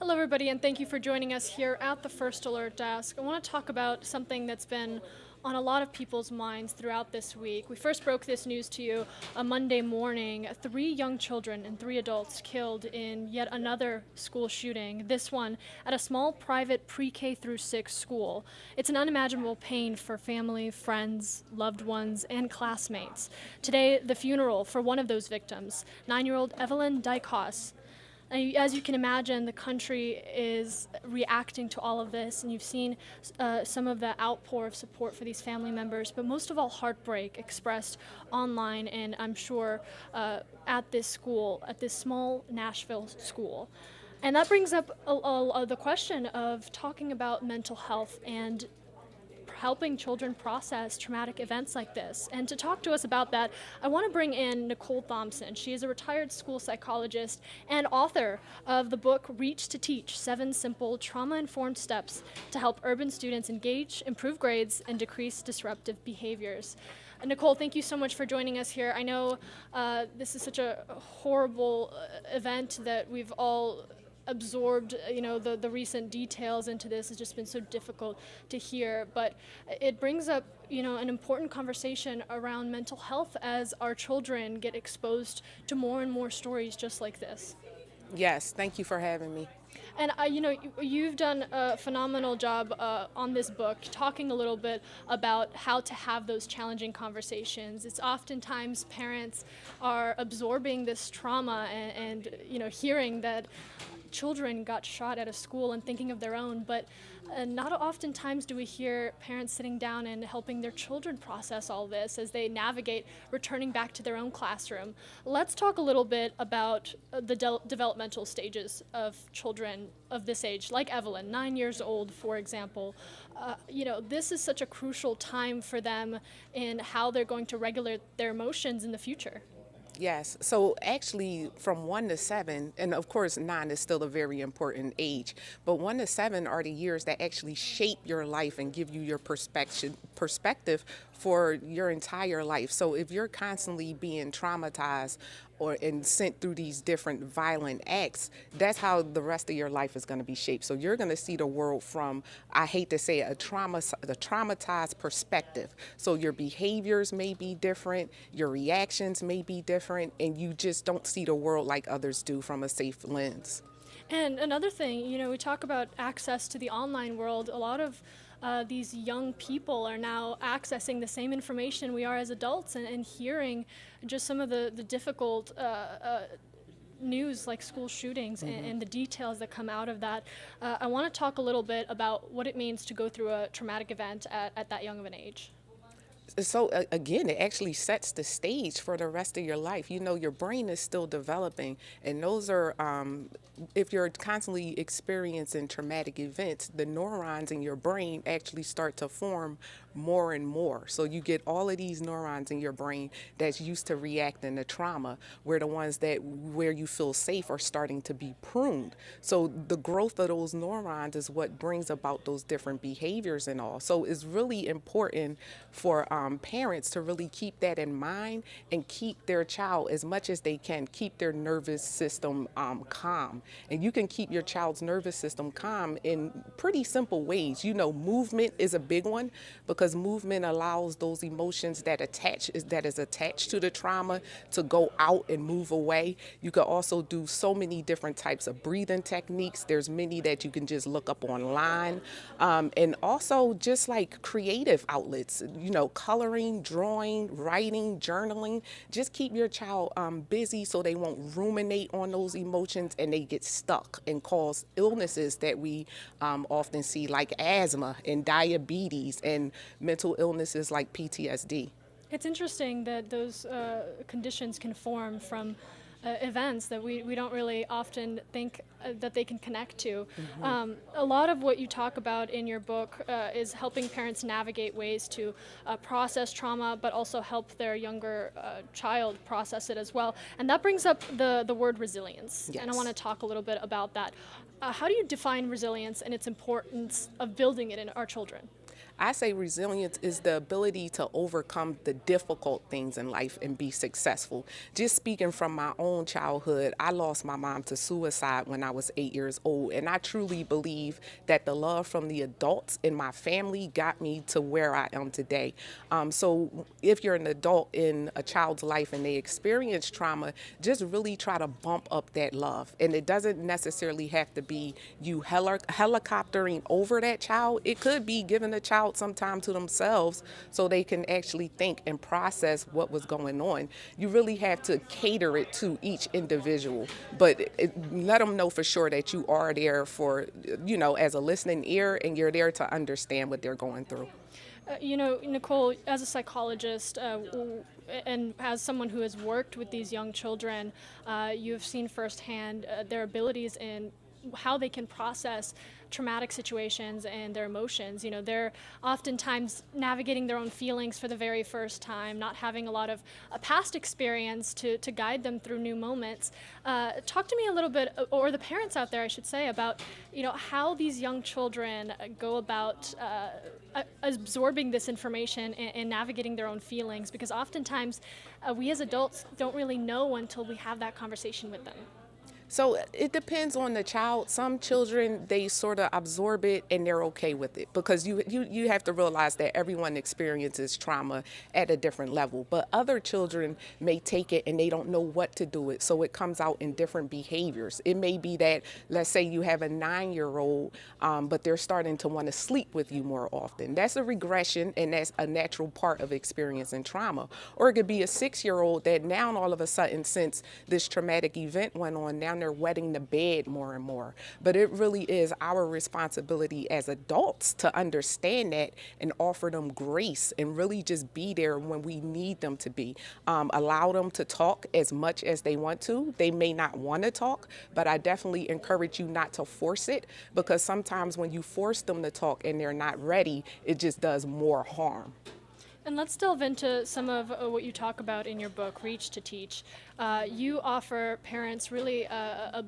Hello, everybody, and thank you for joining us here at the First Alert Desk. I want to talk about something that's been on a lot of people's minds throughout this week. We first broke this news to you a Monday morning. 3 young children and 3 adults killed in yet another school shooting, this one at a small private pre-K through 6 school. It's an unimaginable pain for family, friends, loved ones, and classmates. Today, the funeral for one of those victims, 9-year-old Evelyn Dykhouse. As you can imagine, the country is reacting to all of this, and you've seen some of the outpour of support for these family members, but most of all, heartbreak expressed online and I'm sure at this school, at this small Nashville school. And that brings up the question of talking about mental health and helping children process traumatic events like this. And to talk to us about that, I want to bring in Nicole Thompson. She is a retired school psychologist and author of the book Reach to Teach: 7 Simple Trauma-Informed Steps to Help Urban Students Engage, Improve Grades, and Decrease Disruptive Behaviors. Nicole, thank you so much for joining us here. I know this is such a horrible event that we've all absorbed, the recent details into this has just been so difficult to hear, but it brings up, an important conversation around mental health as our children get exposed to more and more stories just like this. Yes, thank you for having me. And you've done a phenomenal job on this book, talking a little bit about how to have those challenging conversations. It's oftentimes parents are absorbing this trauma and hearing that children got shot at a school and thinking of their own, but not oftentimes do we hear parents sitting down and helping their children process all this as they navigate returning back to their own classroom. Let's talk a little bit about the developmental stages of children of this age, like Evelyn, 9 years old, for example. This is such a crucial time for them in how they're going to regulate their emotions in the future. Yes, so actually from 1 to 7, and of course 9 is still a very important age, but 1 to 7 are the years that actually shape your life and give you your perspective for your entire life. So if you're constantly being traumatized and sent through these different violent acts, that's how the rest of your life is going to be shaped. So you're going to see the world from, I hate to say it, the traumatized perspective. So your behaviors may be different, your reactions may be different, and you just don't see the world like others do from a safe lens. And another thing, we talk about access to the online world. A lot of these young people are now accessing the same information we are as adults and hearing just some of the difficult news like school shootings and the details that come out of that. I want to talk a little bit about what it means to go through a traumatic event at that young of an age. So again, it actually sets the stage for the rest of your life. Your brain is still developing, and those are, if you're constantly experiencing traumatic events, the neurons in your brain actually start to form more and more. So you get all of these neurons in your brain that's used to reacting to trauma, where the ones where you feel safe are starting to be pruned. So the growth of those neurons is what brings about those different behaviors and all. So it's really important for parents to really keep that in mind and keep their child, as much as they can, keep their nervous system calm. And you can keep your child's nervous system calm in pretty simple ways. Movement is a big one, because movement allows those emotions that is attached to the trauma to go out and move away. You can also do so many different types of breathing techniques. There's many that you can just look up online. And also just like creative outlets, coloring, drawing, writing, journaling. Just keep your child busy so they won't ruminate on those emotions and they get stuck and cause illnesses that we often see, like asthma and diabetes and mental illnesses like PTSD. It's interesting that those conditions can form from events that we don't really often think that they can connect to. A lot of what you talk about in your book is helping parents navigate ways to process trauma, but also help their younger child process it as well. And that brings up the word resilience. Yes. And I want to talk a little bit about that. How do you define resilience and its importance of building it in our children? I say resilience is the ability to overcome the difficult things in life and be successful. Just speaking from my own childhood, I lost my mom to suicide when I was 8 years old. And I truly believe that the love from the adults in my family got me to where I am today. So if you're an adult in a child's life and they experience trauma, just really try to bump up that love. And it doesn't necessarily have to be you helicoptering over that child. It could be giving the child some time to themselves so they can actually think and process what was going on. You really have to cater it to each individual, but let them know for sure that you are there for, as a listening ear, and you're there to understand what they're going through. Nicole, as a psychologist and as someone who has worked with these young children, you have seen firsthand their abilities in how they can process traumatic situations and their emotions. They're oftentimes navigating their own feelings for the very first time, not having a lot of past experience to guide them through new moments. Talk to me a little bit, or the parents out there, I should say, about how these young children go about absorbing this information and navigating their own feelings, because oftentimes we as adults don't really know until we have that conversation with them. So it depends on the child. Some children, they sort of absorb it and they're okay with it, because you have to realize that everyone experiences trauma at a different level. But other children may take it and they don't know what to do with it. So it comes out in different behaviors. It may be that, let's say you have a 9-year-old, but they're starting to want to sleep with you more often. That's a regression, and that's a natural part of experiencing trauma. Or it could be a 6-year-old that now all of a sudden, since this traumatic event went on, now they're wetting the bed more and more. But it really is our responsibility as adults to understand that and offer them grace and really just be there when we need them to be. Allow them to talk as much as they want to. They may not want to talk, but I definitely encourage you not to force it, because sometimes when you force them to talk and they're not ready, it just does more harm. And let's delve into some of what you talk about in your book, Reach to Teach. You offer parents really a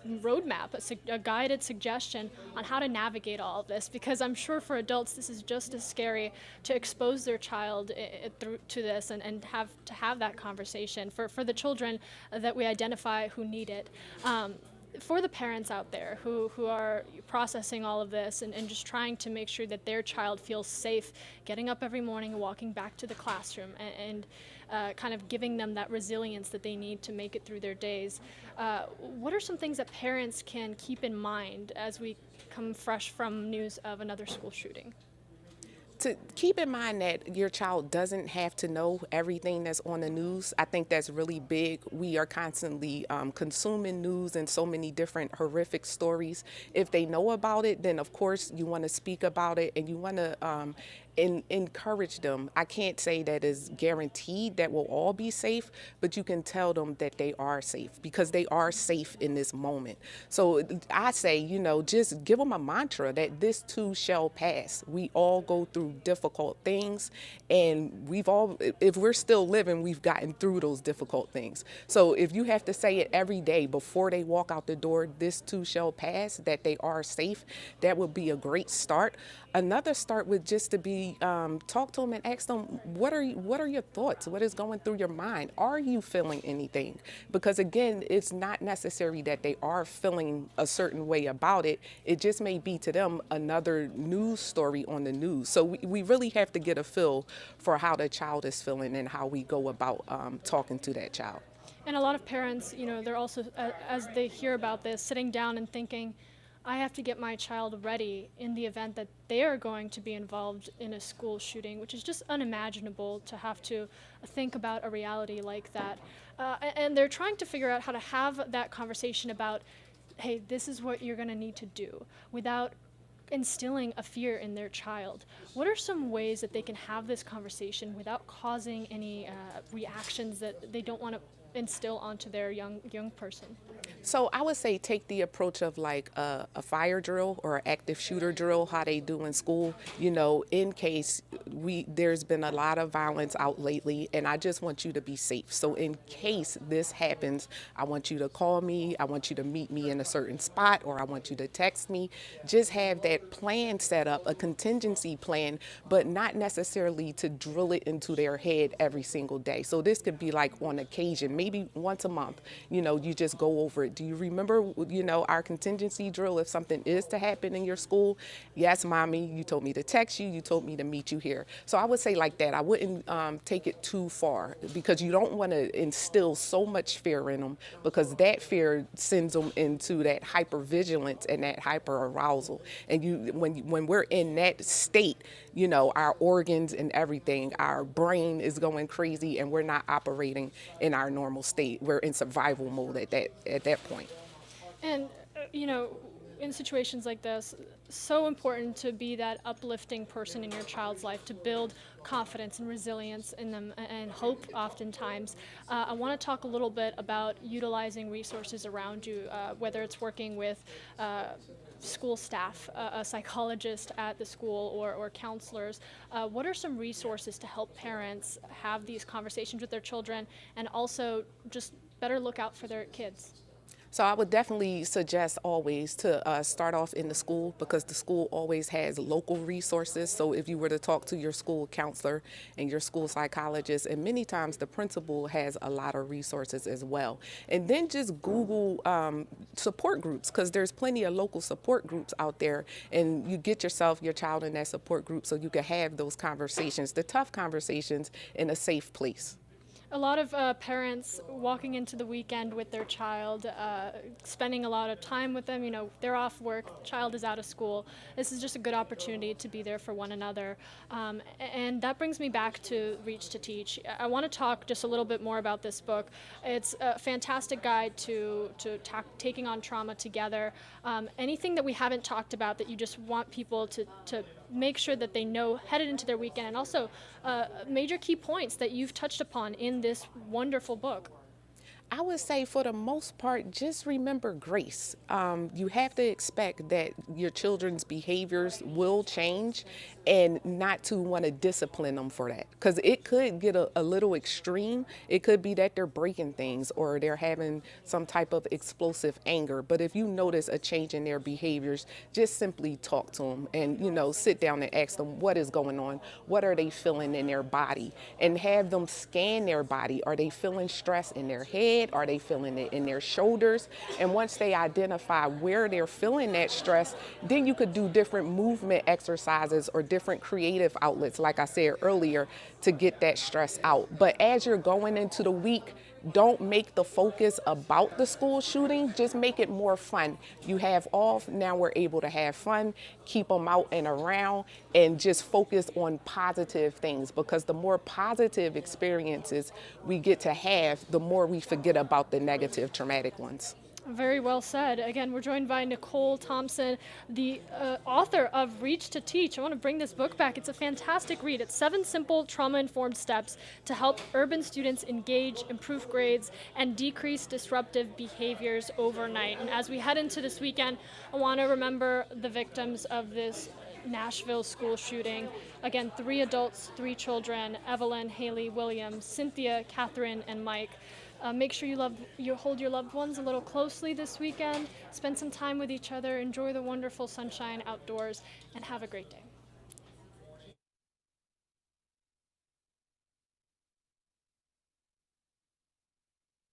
roadmap, a guided suggestion on how to navigate all of this, because I'm sure for adults this is just as scary to expose their child to this and have that conversation. For the children that we identify who need it. For the parents out there who are processing all of this and just trying to make sure that their child feels safe getting up every morning and walking back to the classroom and kind of giving them that resilience that they need to make it through their days, what are some things that parents can keep in mind as we come fresh from news of another school shooting? To keep in mind that your child doesn't have to know everything that's on the news. I think that's really big. We are constantly consuming news and so many different horrific stories. If they know about it, then of course you want to speak about it and you want to encourage them. I can't say that is guaranteed that we'll all be safe, but you can tell them that they are safe, because they are safe in this moment. So I say, just give them a mantra that this too shall pass. We all go through difficult things, and if we're still living, we've gotten through those difficult things. So if you have to say it every day before they walk out the door, this too shall pass, that they are safe, that would be a great start. Another start would just to be talk to them and ask them, what are your thoughts? What is going through your mind? Are you feeling anything? Because again, it's not necessary that they are feeling a certain way about it. It just may be to them another news story on the news. So we really have to get a feel for how the child is feeling and how we go about talking to that child. And a lot of parents, they're also, as they hear about this, sitting down and thinking, I have to get my child ready in the event that they are going to be involved in a school shooting, which is just unimaginable to have to think about a reality like that. And they're trying to figure out how to have that conversation about, hey, this is what you're going to need to do, without instilling a fear in their child. What are some ways that they can have this conversation without causing any reactions that they don't want to instill onto their young person? So I would say take the approach of like a fire drill or an active shooter drill, how they do in school. In case there's been a lot of violence out lately, and I just want you to be safe. So in case this happens, I want you to call me. I want you to meet me in a certain spot, or I want you to text me. Just have that plan set up, a contingency plan, but not necessarily to drill it into their head every single day. So this could be like on occasion, maybe once a month. You just go over it. Do you remember, our contingency drill if something is to happen in your school? Yes, mommy, you told me to text you. You told me to meet you here. So I would say like that. I wouldn't take it too far, because you don't want to instill so much fear in them, because that fear sends them into that hypervigilance and that hyper arousal. And when we're in that state, our organs and everything, our brain is going crazy, and we're not operating in our normal state. We're in survival mode at that point. And, in situations like this, so important to be that uplifting person in your child's life, to build confidence and resilience in them and hope oftentimes. I want to talk a little bit about utilizing resources around you, whether it's working with school staff, a psychologist at the school, or counselors. What are some resources to help parents have these conversations with their children and also just better look out for their kids? So I would definitely suggest always to start off in the school, because the school always has local resources. So if you were to talk to your school counselor and your school psychologist, and many times the principal has a lot of resources as well. And then just Google support groups, because there's plenty of local support groups out there, and you get your child in that support group so you can have those conversations, the tough conversations, in a safe place. A lot of parents walking into the weekend with their child, spending a lot of time with them. They're off work, child is out of school. This is just a good opportunity to be there for one another. And that brings me back to Reach to Teach. I want to talk just a little bit more about this book. It's a fantastic guide to taking on trauma together. Anything that we haven't talked about that you just want people to make sure that they know headed into their weekend, and also major key points that you've touched upon in this wonderful book? I would say for the most part, just remember grace. You have to expect that your children's behaviors will change, and not to want to discipline them for that, because it could get a little extreme. It could be that they're breaking things or they're having some type of explosive anger. But if you notice a change in their behaviors, just simply talk to them and, sit down and ask them what is going on. What are they feeling in their body? And have them scan their body. Are they feeling stress in their head? Are they feeling it in their shoulders? And once they identify where they're feeling that stress, then you could do different movement exercises or different creative outlets, like I said earlier, to get that stress out. But as you're going into the week, don't make the focus about the school shooting. Just make it more fun. You have off, now we're able to have fun, keep them out and around, and just focus on positive things, because the more positive experiences we get to have, the more we forget about the negative, traumatic ones. Very well said. Again, we're joined by Nicole Thompson, the author of Reach to Teach. I want to bring this book back. It's a fantastic read. It's 7 simple trauma-informed steps to help urban students engage, improve grades, and decrease disruptive behaviors overnight. And as we head into this weekend, I want to remember the victims of this Nashville school shooting. Again, 3 adults, 3 children: Evelyn, Haley, William, Cynthia, Catherine, and Mike. Make sure you hold your loved ones a little closely this weekend. Spend some time with each other. Enjoy the wonderful sunshine outdoors, and have a great day.